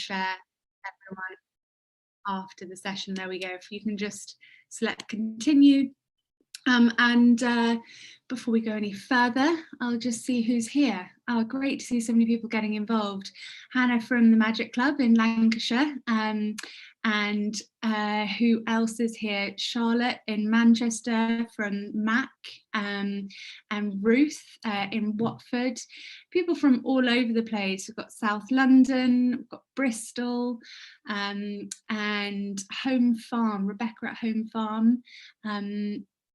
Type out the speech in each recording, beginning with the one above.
share everyone after the session. There we go. If you can just select continue. Before we go any further, I'll just see who's here. Oh, great to see so many people getting involved. Hannah from the Magic Club in Lancashire, and who else is here? Charlotte in Manchester from MAC, and Ruth in Watford. People from all over the place. We've got South London, we've got Bristol, and Home Farm, Rebecca at Home Farm,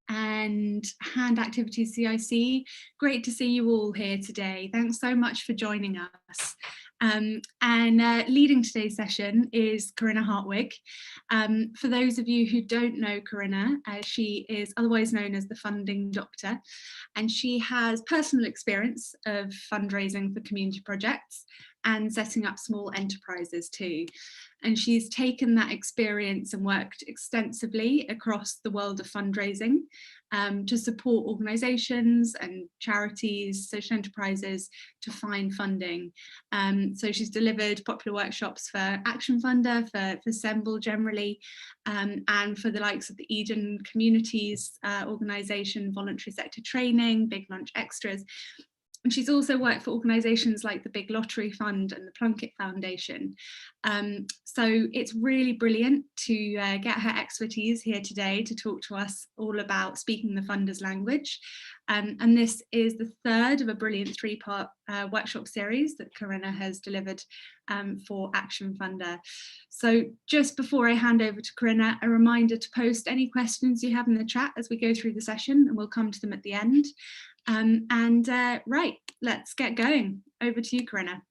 and Hand Activities CIC. Great to see you all here today. Thanks so much for joining us. Leading today's session is Karina Hartwig. For those of you who don't know Karina, she is otherwise known as the Funding Doctor, and she has personal experience of fundraising for community projects and setting up small enterprises too. And she's taken that experience and worked extensively across the world of fundraising to support organisations and charities, social enterprises to find funding. So she's delivered popular workshops for Action Funder, for Semble generally, and for the likes of the Eden Communities organisation, voluntary sector training, Big Lunch Extras. And she's also worked for organisations like the Big Lottery Fund and the Plunkett Foundation. So it's really brilliant to get her expertise here today to talk to us all about speaking the funders' language. And this is the third of a brilliant three-part workshop series that Karina has delivered for Action Funder. So just before I hand over to Karina, a reminder to post any questions you have in the chat as we go through the session, and we'll come to them at the end. Right, let's get going. Over to you, Karina.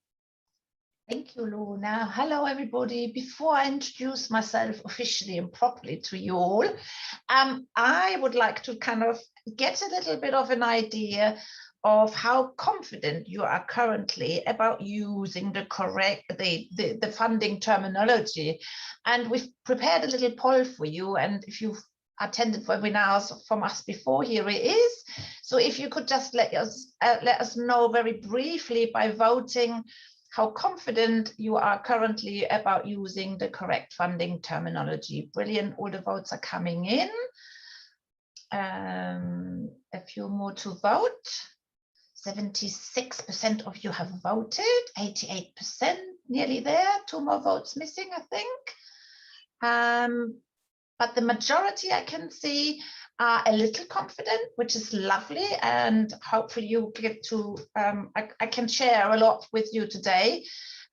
Thank you, Luna. Hello, everybody. Before I introduce myself officially and properly to you all, I would like to kind of get a little bit of an idea of how confident you are currently about using the correct, the funding terminology. And we've prepared a little poll for you, and if you've attended webinars from us before, here it is. So if you could just let us know very briefly by voting how confident you are currently about using the correct funding terminology. Brilliant, all the votes are coming in. A few more to vote. 76% of you have voted, 88%, nearly there. 2 more votes missing, I think. But the majority I can see are a little confident, which is lovely, and hopefully you get to, I can share a lot with you today.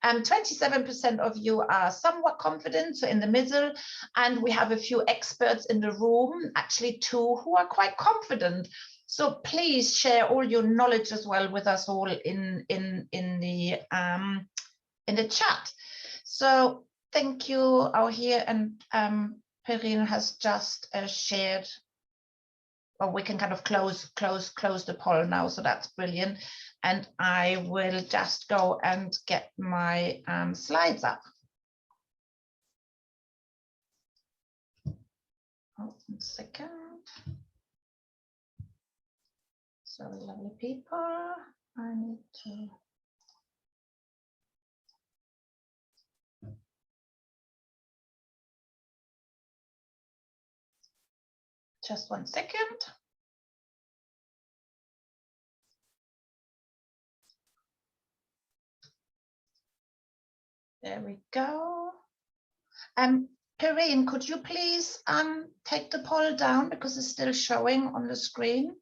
27% of you are somewhat confident, so in the middle, and we have a few experts in the room, actually 2 who are quite confident. So please share all your knowledge as well with us all in the chat. So thank you out here, and Karina has just shared, or we can kind of close the poll now, so that's brilliant. And I will just go and get my slides up. Oh, 1 second. Sorry, lovely people. I need to. Just 1 second. There we go. Karine, could you please take the poll down because it's still showing on the screen?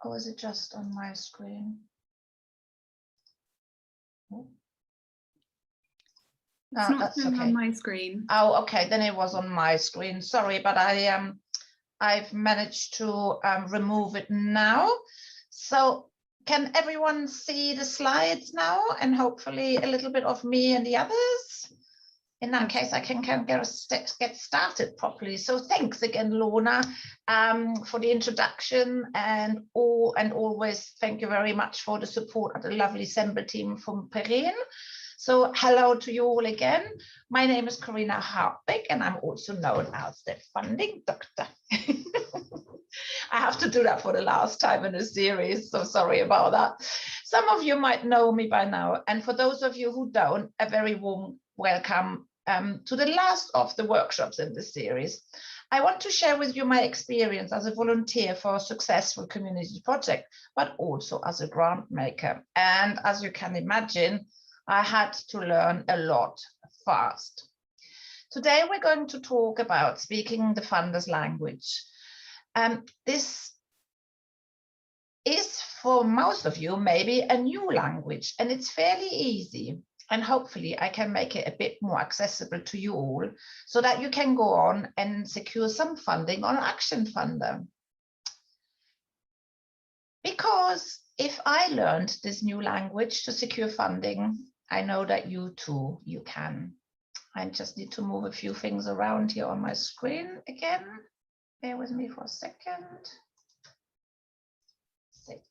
Or is it just on my screen? Oh. It's not showing on my screen. Oh, okay, then it was on my screen. Sorry, but I've managed to remove it now. So can everyone see the slides now, and hopefully a little bit of me and the others? In that case, I can get started properly. So thanks again, Lorna, for the introduction, and always thank you very much for the support of the lovely Semble team from Perrine. So hello to you all again. My name is Karina Hartwig, and I'm also known as the Funding Doctor. I have to do that for the last time in the series, so sorry about that. Some of you might know me by now, and for those of you who don't, a very warm welcome to the last of the workshops in this series. I want to share with you my experience as a volunteer for a successful community project, but also as a grant maker. And as you can imagine, I had to learn a lot fast. Today, we're going to talk about speaking the funder's language. This is for most of you maybe a new language, and it's fairly easy. And hopefully I can make it a bit more accessible to you all so that you can go on and secure some funding on Action Funder. Because if I learned this new language to secure funding, I know that you too, you can. I just need to move a few things around here on my screen again. Bear with me for a second. Sit.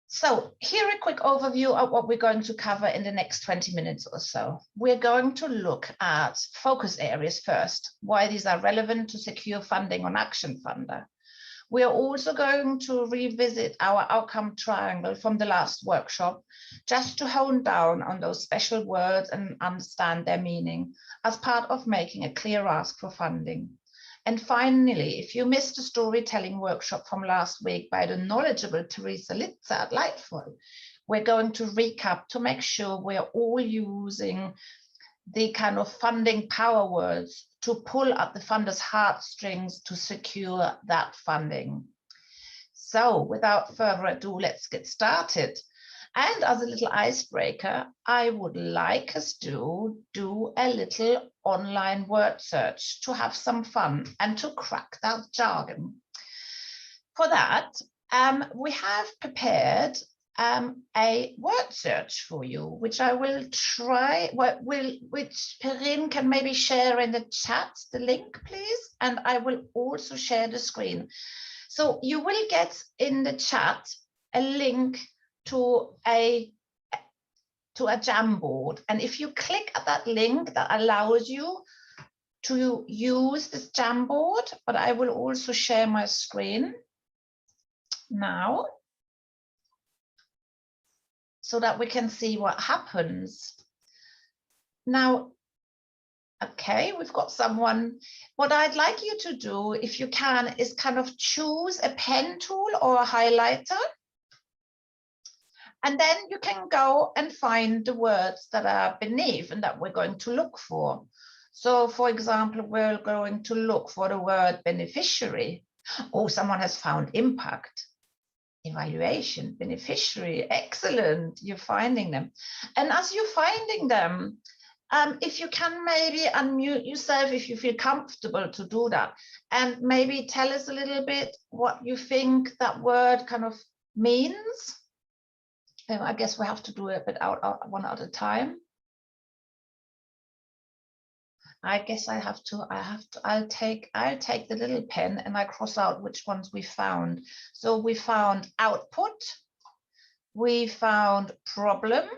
So here a quick overview of what we're going to cover in the next 20 minutes or so. We're going to look at focus areas first, why these are relevant to secure funding on Action Funder. We are also going to revisit our outcome triangle from the last workshop, just to hone down on those special words and understand their meaning as part of making a clear ask for funding. And finally, if you missed the storytelling workshop from last week by the knowledgeable Teresa Litzer at Lightful, we're going to recap to make sure we're all using the kind of funding power words to pull at the funder's heartstrings to secure that funding. So without further ado, let's get started. And as a little icebreaker, I would like us to do a little online word search to have some fun and to crack that jargon. For that, we have prepared a word search for you, which I will try, which Karina can maybe share in the chat, the link, please. And I will also share the screen. So you will get in the chat a link to a Jamboard, and if you click at that link, that allows you to use this Jamboard. But I will also share my screen now so that we can see what happens. Now, okay, we've got someone. What I'd like you to do, if you can, is kind of choose a pen tool or a highlighter. And then you can go and find the words that are beneath and that we're going to look for. So for example, we're going to look for the word beneficiary. Oh, someone has found impact, evaluation, beneficiary. Excellent, you're finding them. And as you're finding them, if you can maybe unmute yourself if you feel comfortable to do that, and maybe tell us a little bit what you think that word kind of means. I guess we have to do it a bit out one at a time. I guess I'll take the little pen and I cross out which ones we found. So we found output, we found problem,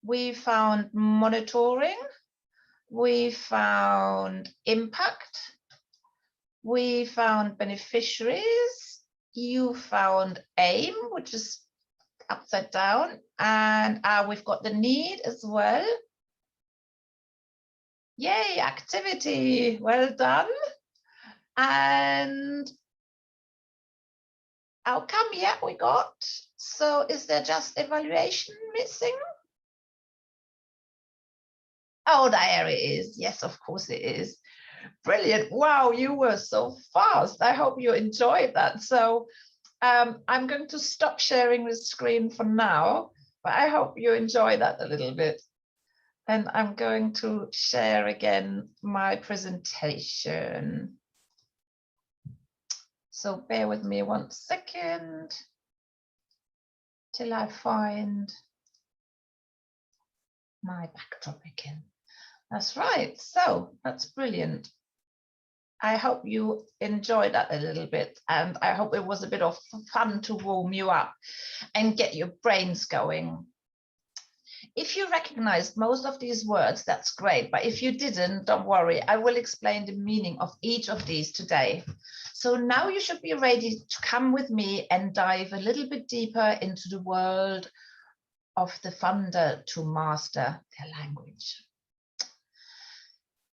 we found monitoring, we found impact, we found beneficiaries, you found aim, which is upside down, and we've got the need as well. Yay, activity, well done. And outcome, yeah, we got. So is there just evaluation missing? Oh, there it is. Yes, of course it is. Brilliant. Wow, you were so fast. I hope you enjoyed that. So I'm going to stop sharing the screen for now, but I hope you enjoy that a little bit. And I'm going to share again my presentation. So bear with me 1 second till I find my backdrop again. That's right. So that's brilliant. I hope you enjoyed that a little bit, and I hope it was a bit of fun to warm you up and get your brains going. If you recognized most of these words, that's great. But if you didn't, don't worry. I will explain the meaning of each of these today. So now you should be ready to come with me and dive a little bit deeper into the world of the funder to master their language.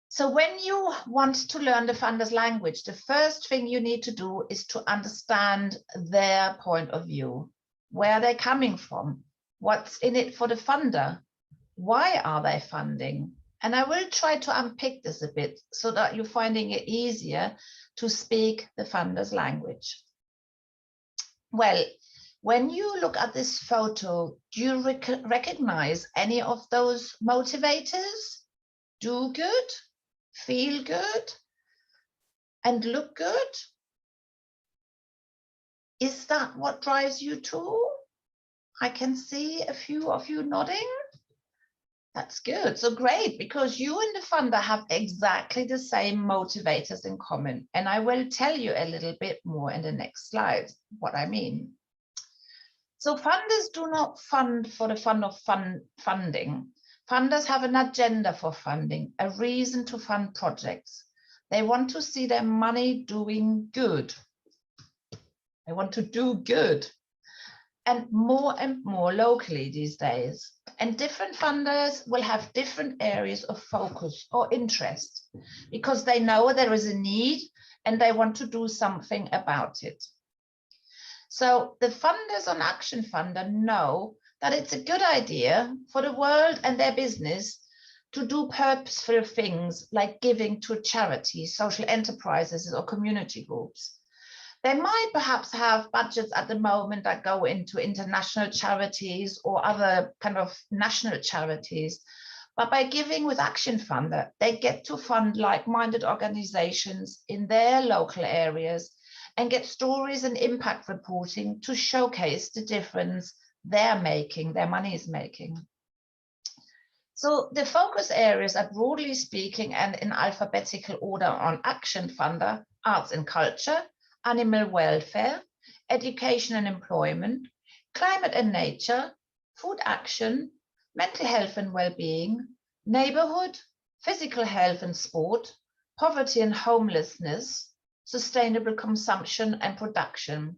So when you want to learn the funder's language, the first thing you need to do is to understand their point of view. Where they're coming from, what's in it for the funder, why are they funding? And I will try to unpick this a bit so that you're finding it easier to speak the funder's language. Well, when you look at this photo, do you recognize any of those motivators? Do good, feel good, and look good? Is that what drives you too? I can see a few of you nodding. That's good. So great, because you and the funder have exactly the same motivators in common. And I will tell you a little bit more in the next slide what I mean. So funders do not fund for the fun of funding. Funders have an agenda for funding, a reason to fund projects. They want to see their money doing good. They want to do good, and more locally these days. And different funders will have different areas of focus or interest because they know there is a need and they want to do something about it. So the funders on Action Funder know that it's a good idea for the world and their business to do purposeful things like giving to charities, social enterprises, or community groups. They might perhaps have budgets at the moment that go into international charities or other kind of national charities. But by giving with Action Funder, they get to fund like-minded organizations in their local areas and get stories and impact reporting to showcase the difference they're making, their money is making. So the focus areas are, broadly speaking and in alphabetical order on Action Funder: arts and culture, animal welfare, education and employment, climate and nature, food action, mental health and well-being, neighborhood, physical health and sport, poverty and homelessness, sustainable consumption and production.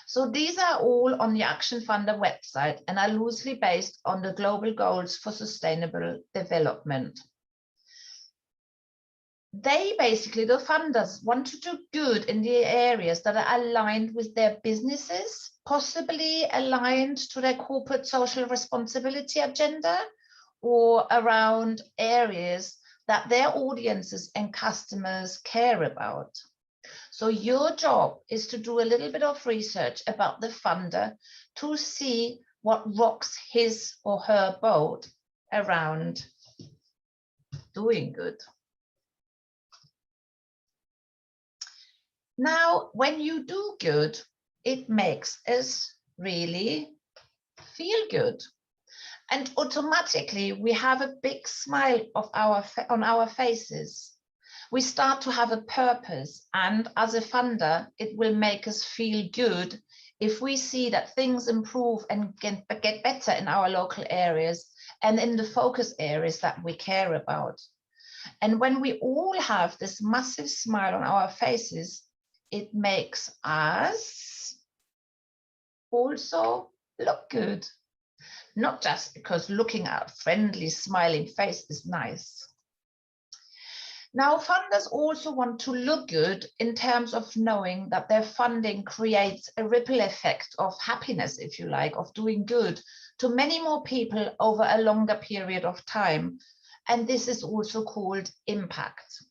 So these are all on the Action Funder website and are loosely based on the global goals for sustainable development. They basically, the funders, want to do good in the areas that are aligned with their businesses, possibly aligned to their corporate social responsibility agenda, or around areas that their audiences and customers care about. So your job is to do a little bit of research about the funder to see what rocks his or her boat around doing good. Now, when you do good, it makes us really feel good. And automatically, we have a big smile on our faces. We start to have a purpose. And as a funder, it will make us feel good if we see that things improve and get better in our local areas and in the focus areas that we care about. And when we all have this massive smile on our faces, it makes us also look good. Not just because looking at a friendly, smiling face is nice. Now, funders also want to look good in terms of knowing that their funding creates a ripple effect of happiness, if you like, of doing good to many more people over a longer period of time. And this is also called impact.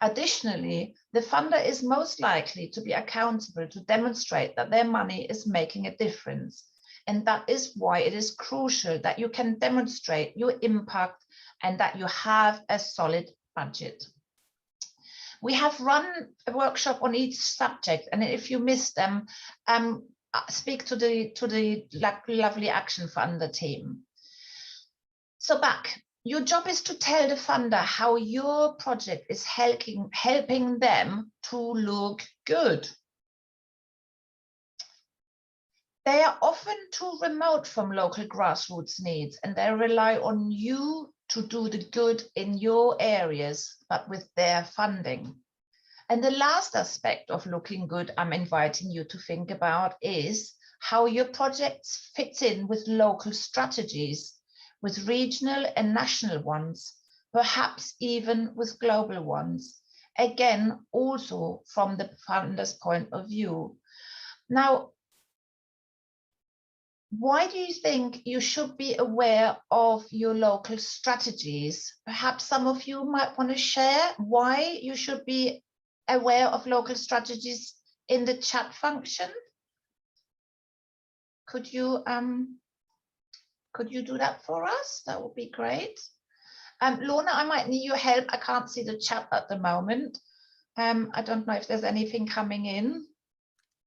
Additionally, the funder is most likely to be accountable to demonstrate that their money is making a difference. And that is why it is crucial that you can demonstrate your impact and that you have a solid budget. We have run a workshop on each subject, and if you missed them, speak to the lovely Action Funder team. So back. Your job is to tell the funder how your project is helping them to look good. they are often too remote from local grassroots needs, and they rely on you to do the good in your areas, but with their funding. And the last aspect of looking good I'm inviting you to think about is how your projects fit in with local strategies, with regional and national ones, perhaps even with global ones. Again, also from the funder's point of view. Now, why do you think you should be aware of your local strategies? Perhaps some of you might want to share why you should be aware of local strategies in the chat function. Could you do that for us? That would be great. Lorna, I might need your help. I can't see the chat at the moment. I don't know if there's anything coming in.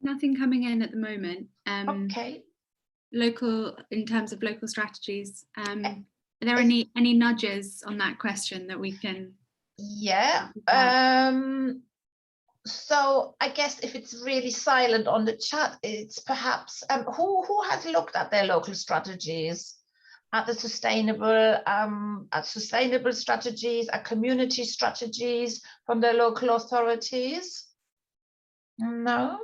Nothing coming in at the moment. Okay. Local, in terms of local strategies, are there any nudges on that question that we can? Yeah. So I guess if it's really silent on the chat, it's perhaps who has looked at their local strategies, at the sustainable strategies, at community strategies from their local authorities? No.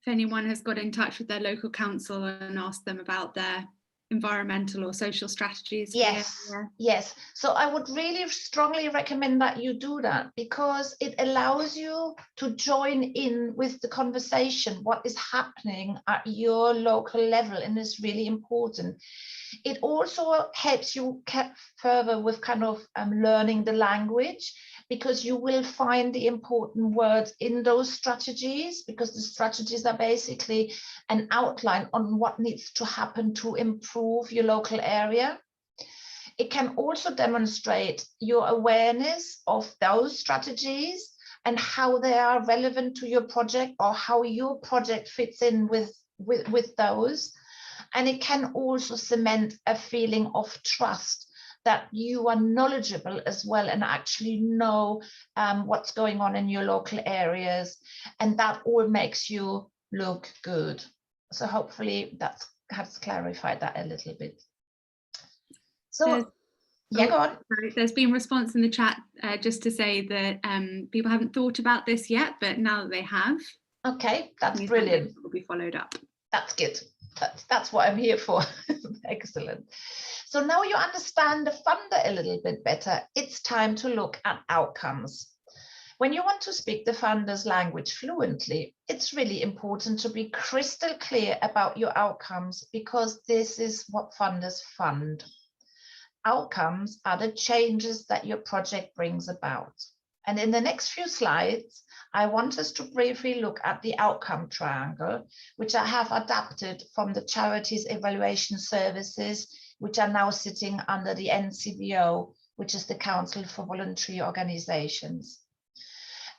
If anyone has got in touch with their local council and asked them about their environmental or social strategies. Yes, yes. So I would really strongly recommend that you do that, because it allows you to join in with the conversation, what is happening at your local level, and is really important. It also helps you further with kind of learning the language, because you will find the important words in those strategies, because the strategies are basically an outline on what needs to happen to improve your local area. It can also demonstrate your awareness of those strategies and how they are relevant to your project, or how your project fits in with those. And it can also cement a feeling of trust, that you are knowledgeable as well and actually know what's going on in your local areas, and that all makes you look good. So hopefully that has clarified that a little bit. So yeah, go on. There's been response in the chat just to say that people haven't thought about this yet, but now that they have. Okay, that's brilliant. Will be followed up. That's good. That's what I'm here for. Excellent. So now you understand the funder a little bit better. It's time to look at outcomes. When you want to speak the funder's language fluently, it's really important to be crystal clear about your outcomes, because this is what funders fund. Outcomes are the changes that your project brings about. And in the next few slides, I want us to briefly look at the outcome triangle, which I have adapted from the Charities Evaluation Services, which are now sitting under the NCVO, which is the Council for Voluntary Organizations.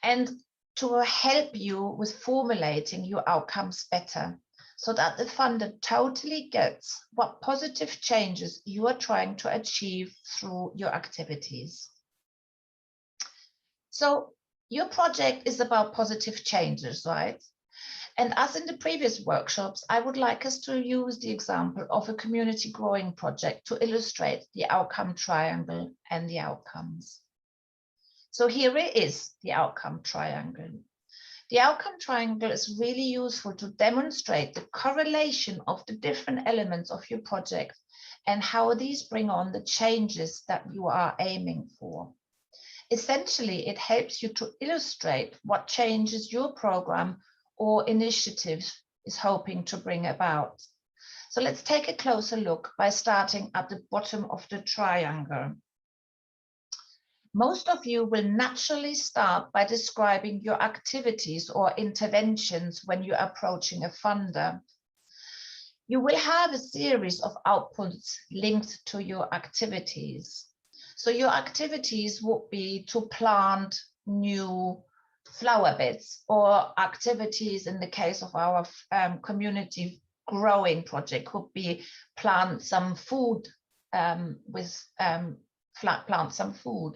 And to help you with formulating your outcomes better, so that the funder totally gets what positive changes you are trying to achieve through your activities. So your project is about positive changes, right? And as in the previous workshops, I would like us to use the example of a community growing project to illustrate the outcome triangle and the outcomes. So here it is, the outcome triangle. The outcome triangle is really useful to demonstrate the correlation of the different elements of your project and how these bring on the changes that you are aiming for. Essentially, it helps you to illustrate what changes your program or initiative is hoping to bring about. So let's take a closer look by starting at the bottom of the triangle. Most of you will naturally start by describing your activities or interventions when you're approaching a funder. You will have a series of outputs linked to your activities. So your activities would be to plant new flower beds, or activities in the case of our community growing project could be plant some food plant some food.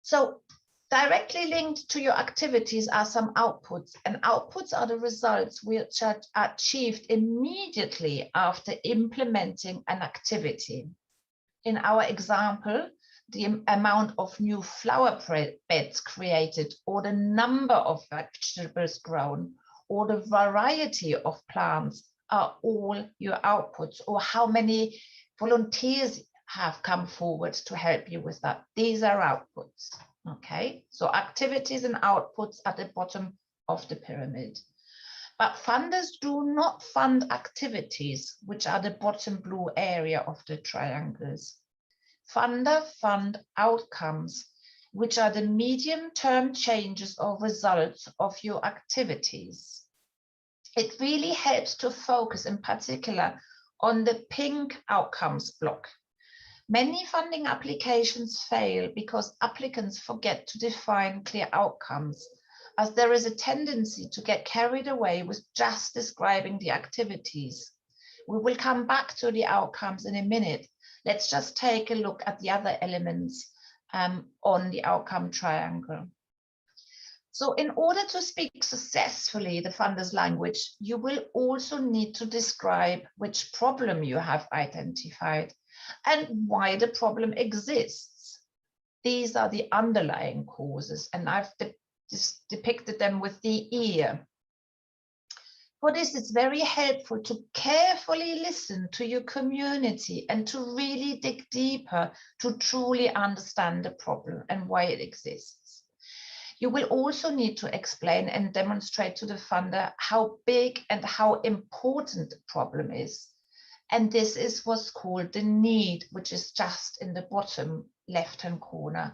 So Directly linked to your activities are some outputs, and outputs are the results which are achieved immediately after implementing an activity. In our example, the amount of new flower beds created, or the number of vegetables grown, or the variety of plants are all your outputs, or how many volunteers have come forward to help you with that. These are outputs. Okay, so activities and outputs at the bottom of the pyramid. But funders do not fund activities, which are the bottom blue area of the triangles. Funders fund outcomes, which are the medium-term changes or results of your activities. It really helps to focus in particular on the pink outcomes block. Many funding applications fail because applicants forget to define clear outcomes, as there is a tendency to get carried away with just describing the activities. We will come back to the outcomes in a minute. Let's just take a look at the other elements on the outcome triangle. So in order to speak successfully the funder's language, you will also need to describe which problem you have identified and why the problem exists. These are the underlying causes, and I've depicted them with the ear. For this, it's very helpful to carefully listen to your community and to really dig deeper to truly understand the problem and why it exists. You will also need to explain and demonstrate to the funder how big and how important the problem is. And this is what's called the need, which is just in the bottom left-hand corner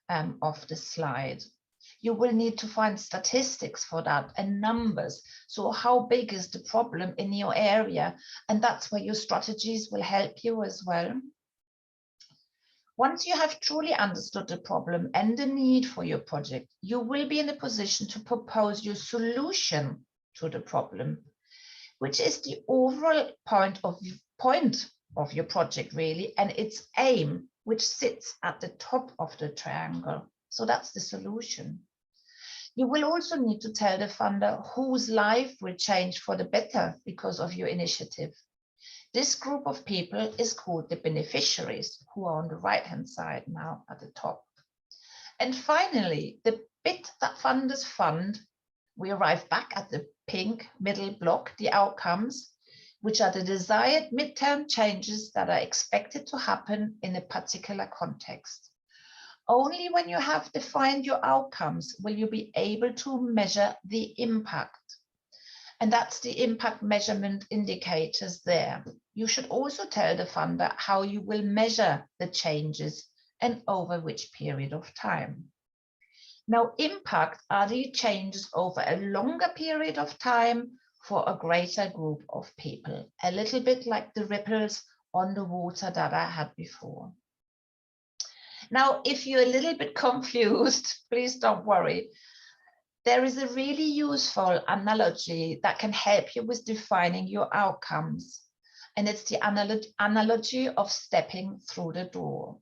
of the slide. You will need to find statistics for that and numbers. So how big is the problem in your area? And that's where your strategies will help you as well. Once you have truly understood the problem and the need for your project, you will be in a position to propose your solution to the problem, which is the overall point of your project really, and its aim, which sits at the top of the triangle. So that's the solution. You will also need to tell the funder whose life will change for the better because of your initiative. This group of people is called the beneficiaries, who are on the right-hand side now at the top. And finally, the bit that funders fund, we arrive back at the pink middle block, the outcomes, which are the desired midterm changes that are expected to happen in a particular context. Only when you have defined your outcomes will you be able to measure the impact. And that's the impact measurement indicators there. You should also tell the funder how you will measure the changes and over which period of time. Now, impact are the changes over a longer period of time for a greater group of people, a little bit like the ripples on the water that I had before. Now, if you're a little bit confused, please don't worry. There is a really useful analogy that can help you with defining your outcomes. And it's the analogy of stepping through the door.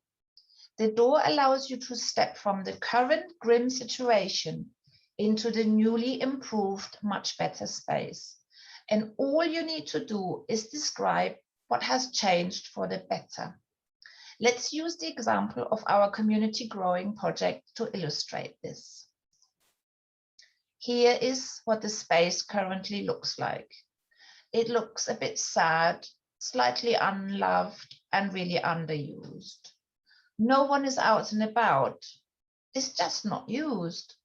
The door allows you to step from the current grim situation into the newly improved, much better space. And all you need to do is describe what has changed for the better. Let's use the example of our community growing project to illustrate this. Here is what the space currently looks like. It looks a bit sad, slightly unloved, and really underused. No one is out and about. It's just not used.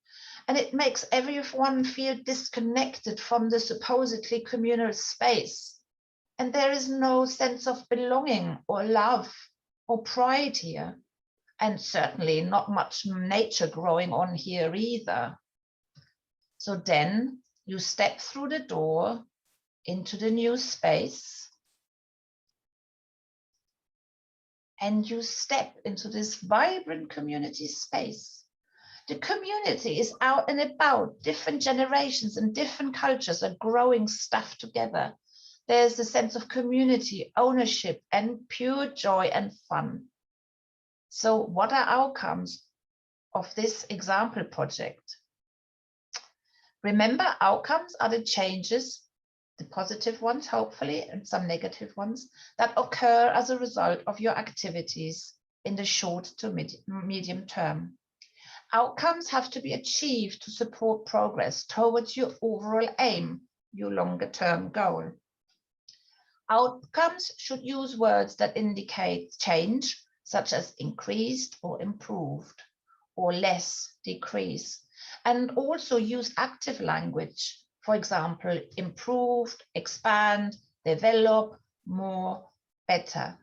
And it makes everyone feel disconnected from the supposedly communal space. And there is no sense of belonging or love or pride here. And certainly not much nature growing on here either. So then you step through the door into the new space. And you step into this vibrant community space. The community is out and about, different generations and different cultures are growing stuff together. There's a sense of community, ownership, and pure joy and fun. So what are outcomes of this example project. Remember, outcomes are the changes, the positive ones, hopefully, and some negative ones that occur as a result of your activities in the short to medium term. Outcomes have to be achieved to support progress towards your overall aim, your longer term goal. Outcomes should use words that indicate change, such as increased or improved, or less, decrease, and also use active language. For example, improved, expand, develop, more, better.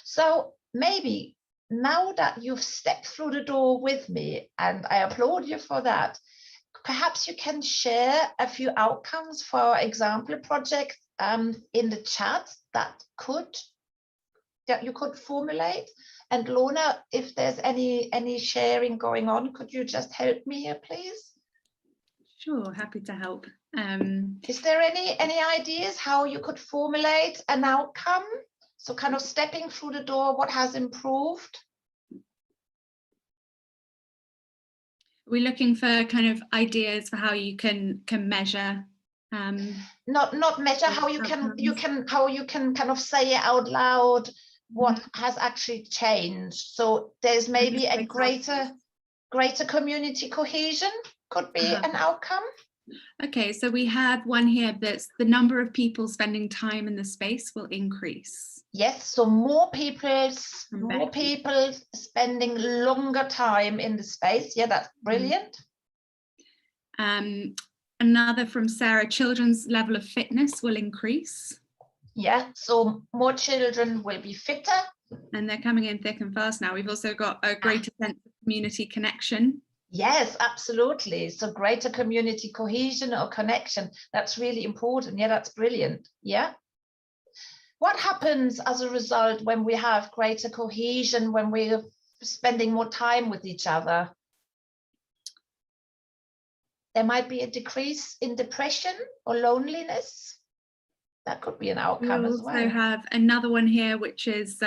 So maybe now that you've stepped through the door with me, and I applaud you for that, perhaps you can share a few outcomes for our example project in the chat that you could formulate. And Lorna, if there's any sharing going on, could you just help me here, please? Sure, happy to help. Is there any ideas how you could formulate an outcome? So kind of stepping through the door, what has improved? We're looking for kind of ideas for how you can measure. Not measure, how you can kind of say it out loud what has actually changed. So there's maybe a greater community cohesion could be an outcome. Okay, so we have one here that's the number of people spending time in the space will increase. Yes, so more people spending longer time in the space. Yeah, that's brilliant. Another from Sarah, children's level of fitness will increase. Yeah, so more children will be fitter. And they're coming in thick and fast now. We've also got a greater sense of community connection. Yes, absolutely. So greater community cohesion or connection, that's really important. Yeah, that's brilliant. Yeah. What happens as a result when we have greater cohesion, when we're spending more time with each other? There might be a decrease in depression or loneliness. That could be an outcome as well. We also have another one here, which is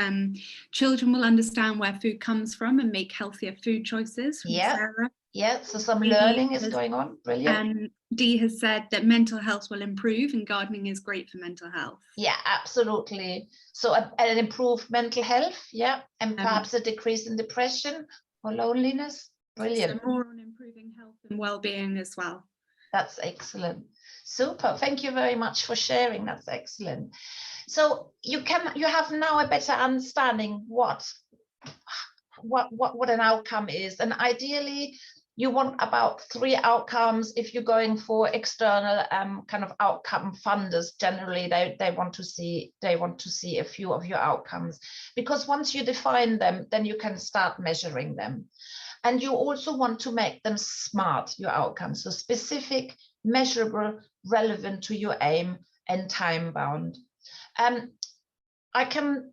children will understand where food comes from and make healthier food choices. Yeah, Sarah. Yeah, so some learning is going on. Brilliant. Dee has said that mental health will improve and gardening is great for mental health. Yeah, absolutely. So an improved mental health, yeah, and perhaps a decrease in depression or loneliness. Brilliant. So more on improving health and well-being as well. That's excellent. Super. Thank you very much for sharing. That's excellent. So you have now a better understanding what an outcome is, and ideally you want about 3 outcomes. If you're going for external kind of outcome funders, generally they want to see a few of your outcomes, because once you define them, then you can start measuring them. And you also want to make them SMART, your outcomes, so specific, measurable, relevant to your aim, and time bound. I can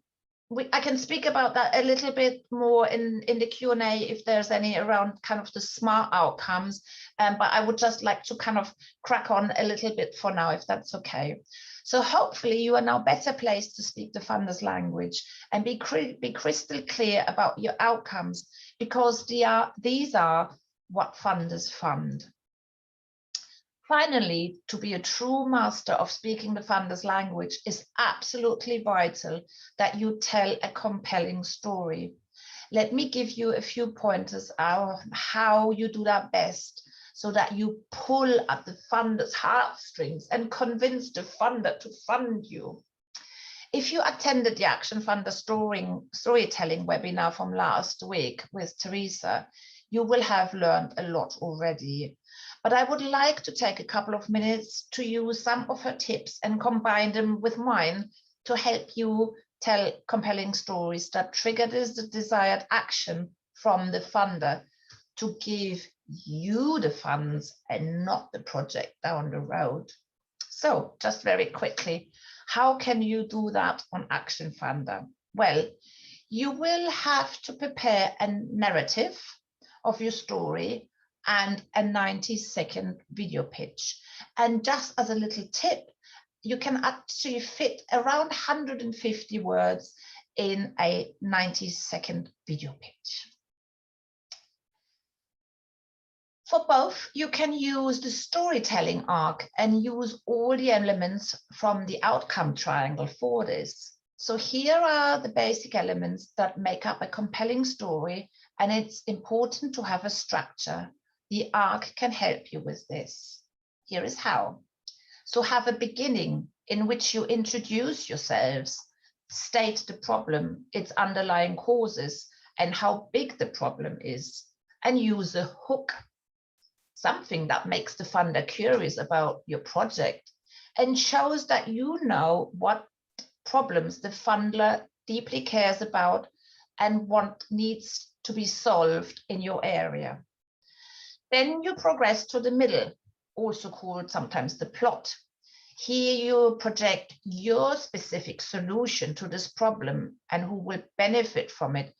speak about that a little bit more in the Q&A if there's any around kind of the SMART outcomes, but I would just like to kind of crack on a little bit for now, if that's okay. So hopefully you are now better placed to speak the funders' language and be crystal clear about your outcomes, because these are what funders fund. Finally, to be a true master of speaking the funders' language is absolutely vital that you tell a compelling story. Let me give you a few pointers on how you do that best, so that you pull at the funder's heartstrings and convince the funder to fund you. If you attended the Action Funder storytelling webinar from last week with Teresa, you will have learned a lot already. But I would like to take a couple of minutes to use some of her tips and combine them with mine to help you tell compelling stories that trigger the desired action from the funder to give you the funds and not the project down the road. So just very quickly, how can you do that on Action Funder? Well, you will have to prepare a narrative of your story and a 90-second video pitch. And just as a little tip, you can actually fit around 150 words in a 90-second video pitch. For both, you can use the storytelling arc and use all the elements from the outcome triangle for this. So here are the basic elements that make up a compelling story, and it's important to have a structure. The arc can help you with this. Here is how. So have a beginning in which you introduce yourselves, state the problem, its underlying causes, and how big the problem is, and use a hook, something that makes the funder curious about your project and shows that you know what problems the funder deeply cares about and what needs to be solved in your area. Then you progress to the middle, also called sometimes the plot. Here you project your specific solution to this problem and who will benefit from it,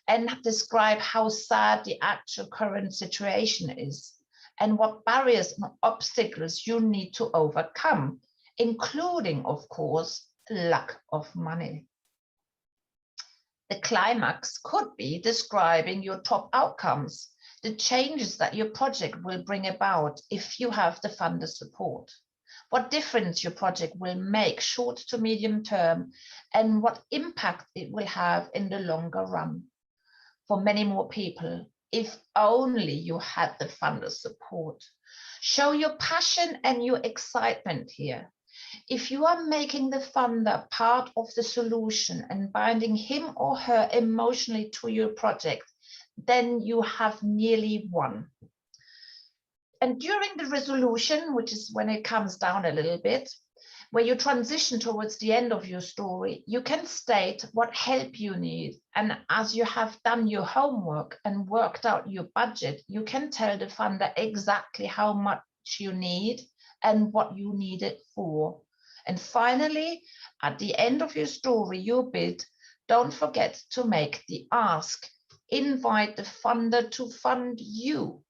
and describe how sad the actual current situation is and what barriers and obstacles you need to overcome, including, of course, lack of money. The climax could be describing your top outcomes, the changes that your project will bring about if you have the funder support, what difference your project will make short to medium term, and what impact it will have in the longer run for many more people, if only you had the funder support. Show your passion and your excitement here. If you are making the funder part of the solution and binding him or her emotionally to your project, then you have nearly won. And during the resolution, which is when it comes down a little bit, where you transition towards the end of your story, you can state what help you need. And as you have done your homework and worked out your budget, you can tell the funder exactly how much you need and what you need it for. And finally, at the end of your story, your bid, don't forget to make the ask. Invite the funder to fund you.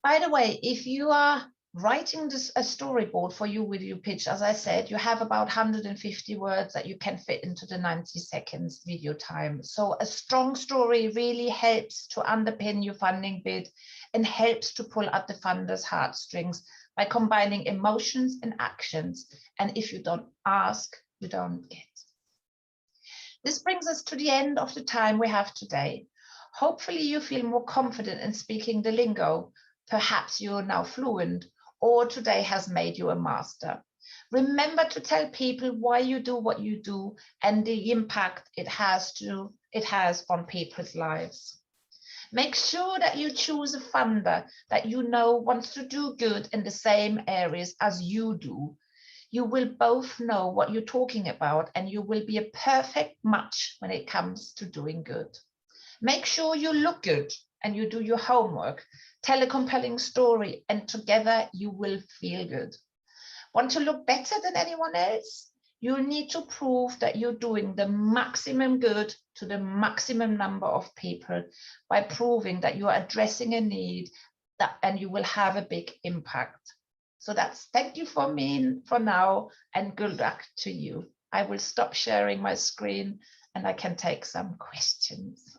By the way, if you are writing a storyboard for you with your pitch, as I said, you have about 150 words that you can fit into the 90 seconds video time. So a strong story really helps to underpin your funding bid and helps to pull at the funder's heartstrings by combining emotions and actions. And if you don't ask, you don't get. This brings us to the end of the time we have today. Hopefully you feel more confident in speaking the lingo. Perhaps you're now fluent, or today has made you a master. Remember to tell people why you do what you do and the impact it has on people's lives. Make sure that you choose a funder that you know wants to do good in the same areas as you do. You will both know what you're talking about, and you will be a perfect match when it comes to doing good. Make sure you look good and you do your homework. Tell a compelling story, and together you will feel good. Want to look better than anyone else? You need to prove that you're doing the maximum good to the maximum number of people by proving that you are addressing a need and you will have a big impact. So that's thank you for me for now, and good luck to you. I will stop sharing my screen and I can take some questions.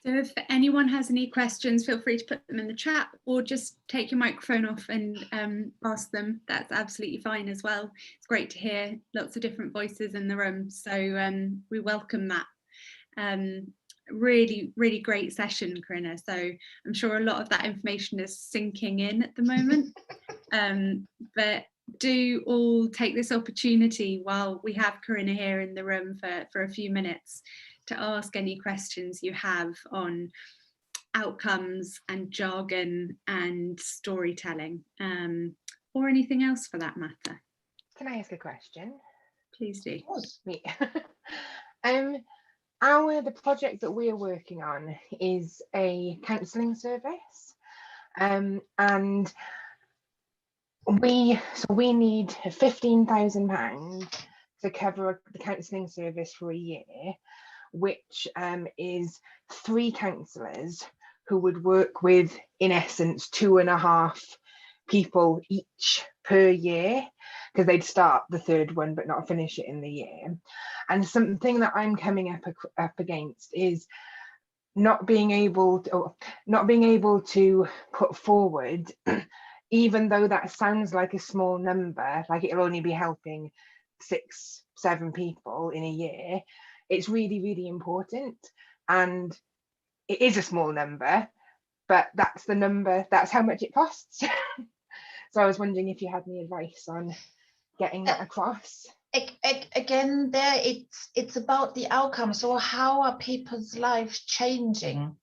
So if anyone has any questions, feel free to put them in the chat or just take your microphone off and ask them. That's absolutely fine as well. It's great to hear lots of different voices in the room. So we welcome that. Really, really great session, Karina. So I'm sure a lot of that information is sinking in at the moment. But do all take this opportunity while we have Karina here in the room for a few minutes to ask any questions you have on outcomes and jargon and storytelling, or anything else for that matter. Can I ask a question? Please do. Of course. Me. The project that we are working on is a counselling service, and we need £15,000 to cover the counselling service for a year, which is 3 counsellors who would work with, in essence, 2.5 people each per year, because they'd start the 3rd one but not finish it in the year. And something that I'm coming up against is not being able to put forward, even though that sounds like a small number, like it'll only be helping 6-7 people in a year, it's really, really important. And it is a small number, but that's the number, that's how much it costs. So I was wondering if you had any advice on getting that across. Again, there it's about the outcome. So how are people's lives changing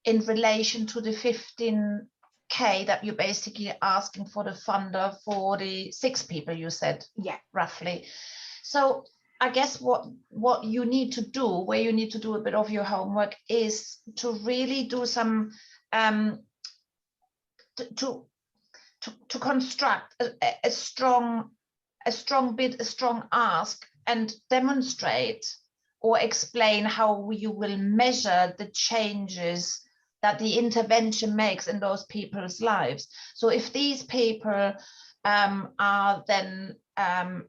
in relation to the 15K that you're basically asking for the funder for the 6 people, you said? Yeah, roughly. So I guess what you need to do, where you need to do a bit of your homework, is to really do some to construct a strong bid, a strong ask, and demonstrate or explain how you will measure the changes that the intervention makes in those people's lives. So if these people are then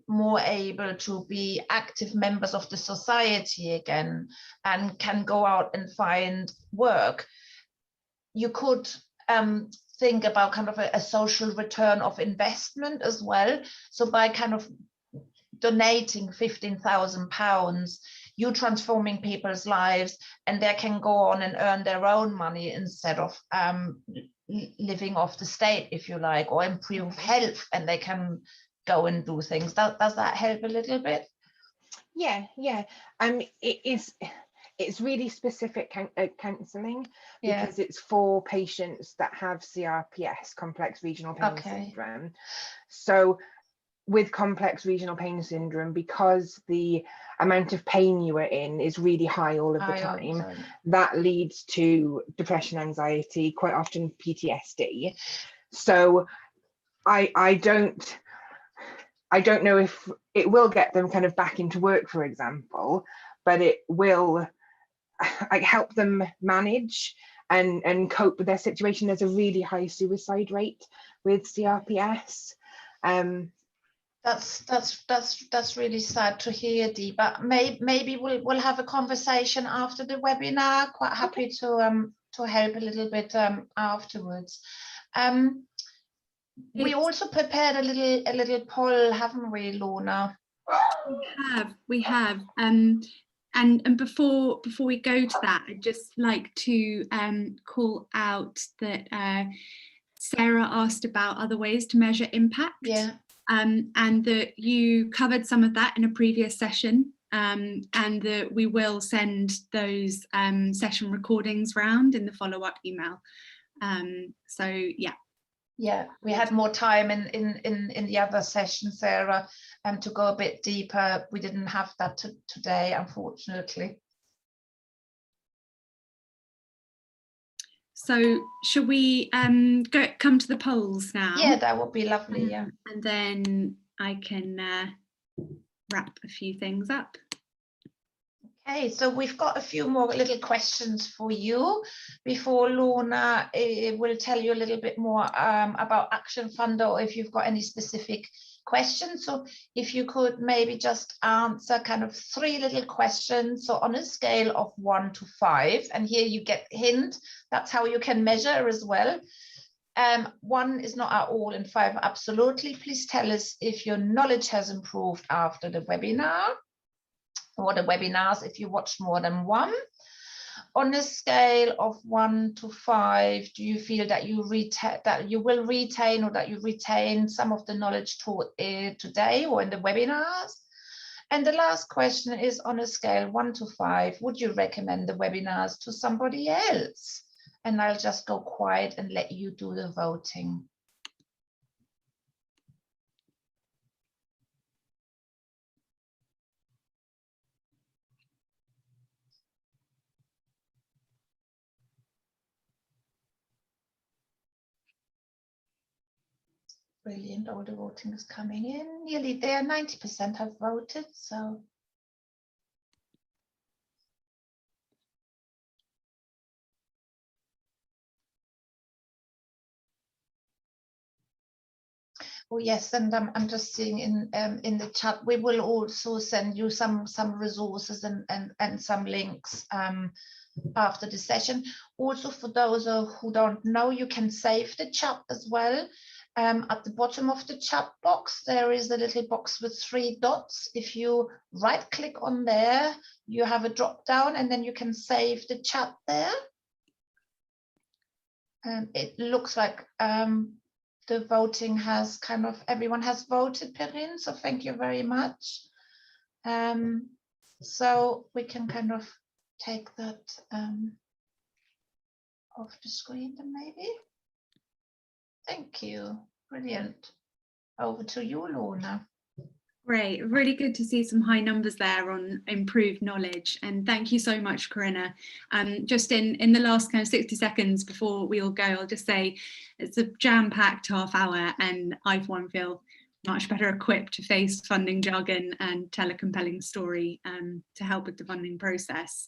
more able to be active members of the society again and can go out and find work, you could think about kind of a social return of investment as well. So by kind of donating £15,000, you're transforming people's lives, and they can go on and earn their own money instead of living off the state, if you like, or improve health, and they can go and do things. Does that help a little bit? Yeah. It's really specific counselling, because it's for patients that have CRPS, complex regional pain syndrome. So with complex regional pain syndrome, because the amount of pain you are in is really high all of the time, that leads to depression, anxiety, quite often PTSD. So I don't know if it will get them kind of back into work, for example, but it will help them manage and cope with their situation. There's a really high suicide rate with CRPS. That's really sad to hear, Dee, but maybe we'll have a conversation after the webinar. Quite happy to help a little bit afterwards. We also prepared a little poll, haven't we, Lorna? We have. And before we go to that, I'd just like to call out that Sarah asked about other ways to measure impact. Yeah. And that you covered some of that in a previous session, and that we will send those session recordings round in the follow-up email. So yeah. Yeah, we had more time in the other session, Sarah, to go a bit deeper. We didn't have that today, unfortunately. So should we come to the polls now? Yeah, that would be lovely. Yeah, and then I can wrap a few things up. Okay, so we've got a few more little questions for you before Lorna will tell you a little bit more about Action Funder, or if you've got any specific questions. So if you could maybe just answer kind of 3 little questions. So on a scale of 1 to 5, and here you get a hint, that's how you can measure as well. 1 is not at all, and 5 absolutely. Please tell us if your knowledge has improved after the webinar, or the webinars if you watched more than 1. On a scale of 1 to 5, do you feel that you will retain, or that you retain some of the knowledge taught today or in the webinars? And the last question is, on a scale 1 to 5, would you recommend the webinars to somebody else? And I'll just go quiet and let you do the voting. Brilliant, all the voting is coming in. Nearly there, 90% have voted, so. Oh yes, and I'm just seeing in the chat, we will also send you some resources and some links after the session. Also, for those who don't know, you can save the chat as well. At the bottom of the chat box, there is a little box with 3 dots. If you right click on there, you have a drop down and then you can save the chat there. And it looks like the voting has kind of, everyone has voted, Perrine, so thank you very much. So we can kind of take that off the screen then maybe. Thank you. Brilliant. Over to you, Lorna. Great, really good to see some high numbers there on improved knowledge, and thank you so much, Karina. Just in the last kind of 60 seconds before we all go, I'll just say it's a jam-packed half hour, and I for one feel much better equipped to face funding jargon and tell a compelling story to help with the funding process.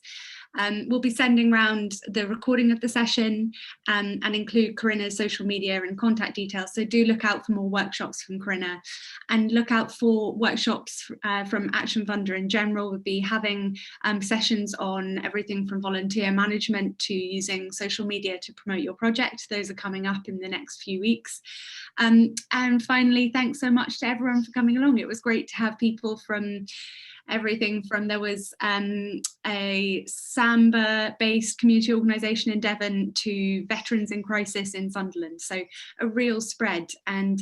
We'll be sending around the recording of the session and include Karina's social media and contact details, so do look out for more workshops from Karina, and look out for workshops from Action Funder in general. We'll be having sessions on everything from volunteer management to using social media to promote your project. Those are coming up in the next few weeks. And finally, thanks so much to everyone for coming along. It was great to have people from everything from, there was a Samba based community organisation in Devon to Veterans in Crisis in Sunderland, so a real spread. And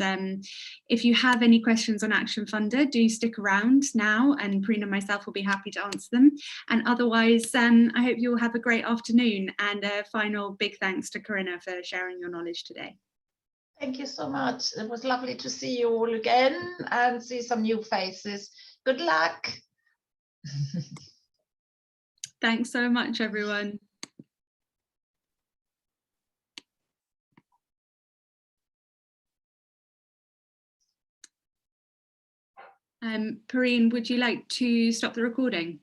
if you have any questions on Action Funder, do stick around now and Karina and myself will be happy to answer them. And otherwise, I hope you all have a great afternoon, and a final big thanks to Karina for sharing your knowledge today. Thank you so much. It was lovely to see you all again and see some new faces. Good luck. Thanks so much, everyone. Perrine, would you like to stop the recording?